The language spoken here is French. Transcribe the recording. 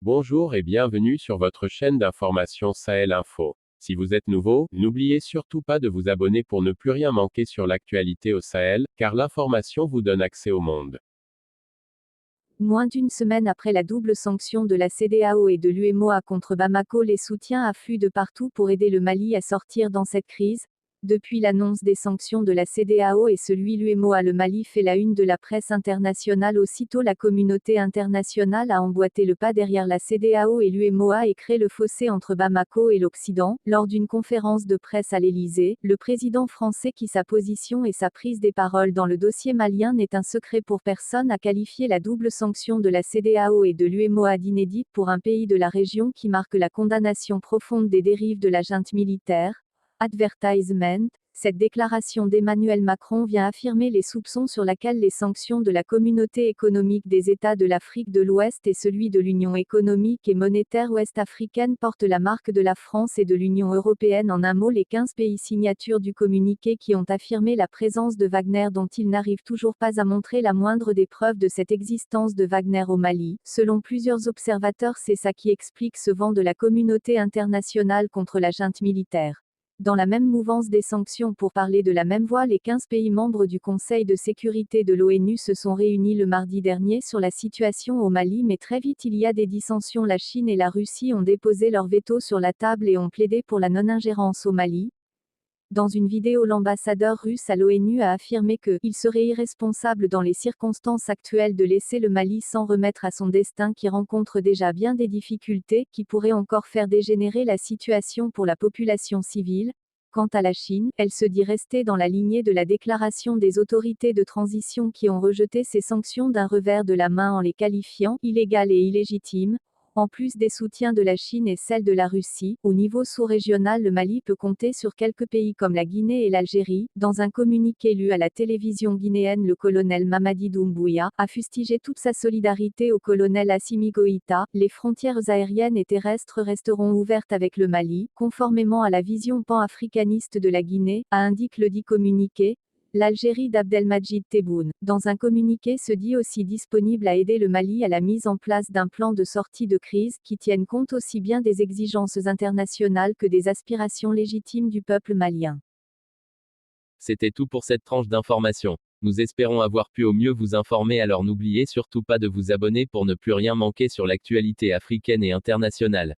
Bonjour et bienvenue sur votre chaîne d'information Sahel Info. Si vous êtes nouveau, n'oubliez surtout pas de vous abonner pour ne plus rien manquer sur l'actualité au Sahel, car l'information vous donne accès au monde. Moins d'une semaine après la double sanction de la CEDEAO et de l'UEMOA contre Bamako, les soutiens affluent de partout pour aider le Mali à sortir dans cette crise. Depuis l'annonce des sanctions de la CEDEAO et celui l'UEMOA, le Mali fait la une de la presse internationale. Aussitôt, la communauté internationale a emboîté le pas derrière la CEDEAO et l'UEMOA et créé le fossé entre Bamako et l'Occident. Lors d'une conférence de presse à l'Élysée, le président français, qui sa position et sa prise des paroles dans le dossier malien n'est un secret pour personne, a qualifié la double sanction de la CEDEAO et de l'UEMOA d'inédite pour un pays de la région, qui marque la condamnation profonde des dérives de la junte militaire. Advertisement. Cette déclaration d'Emmanuel Macron vient affirmer les soupçons sur lesquels les sanctions de la Communauté économique des États de l'Afrique de l'Ouest et celui de l'Union économique et monétaire ouest-africaine portent la marque de la France et de l'Union européenne. En un mot, les 15 pays signataires du communiqué qui ont affirmé la présence de Wagner, dont ils n'arrivent toujours pas à montrer la moindre des preuves de cette existence de Wagner au Mali. Selon plusieurs observateurs, c'est ça qui explique ce vent de la communauté internationale contre la junte militaire. Dans la même mouvance des sanctions, pour parler de la même voix, les 15 pays membres du Conseil de sécurité de l'ONU se sont réunis le mardi dernier sur la situation au Mali, mais très vite il y a des dissensions. La Chine et la Russie ont déposé leur veto sur la table et ont plaidé pour la non-ingérence au Mali. Dans une vidéo, l'ambassadeur russe à l'ONU a affirmé que « il serait irresponsable dans les circonstances actuelles de laisser le Mali s'en remettre à son destin qui rencontre déjà bien des difficultés, qui pourraient encore faire dégénérer la situation pour la population civile ». Quant à la Chine, elle se dit rester dans la lignée de la déclaration des autorités de transition qui ont rejeté ces sanctions d'un revers de la main en les qualifiant « illégales et illégitimes ». En plus des soutiens de la Chine et celle de la Russie, au niveau sous-régional, le Mali peut compter sur quelques pays comme la Guinée et l'Algérie. Dans un communiqué lu à la télévision guinéenne, le colonel Mamadi Doumbouya a fustigé toute sa solidarité au colonel Assimi Goïta. Les frontières aériennes et terrestres resteront ouvertes avec le Mali, conformément à la vision pan-africaniste de la Guinée, a indiqué le dit communiqué. L'Algérie d'Abdelmadjid Tebboune, dans un communiqué, se dit aussi disponible à aider le Mali à la mise en place d'un plan de sortie de crise qui tienne compte aussi bien des exigences internationales que des aspirations légitimes du peuple malien. C'était tout pour cette tranche d'information. Nous espérons avoir pu au mieux vous informer, alors n'oubliez surtout pas de vous abonner pour ne plus rien manquer sur l'actualité africaine et internationale.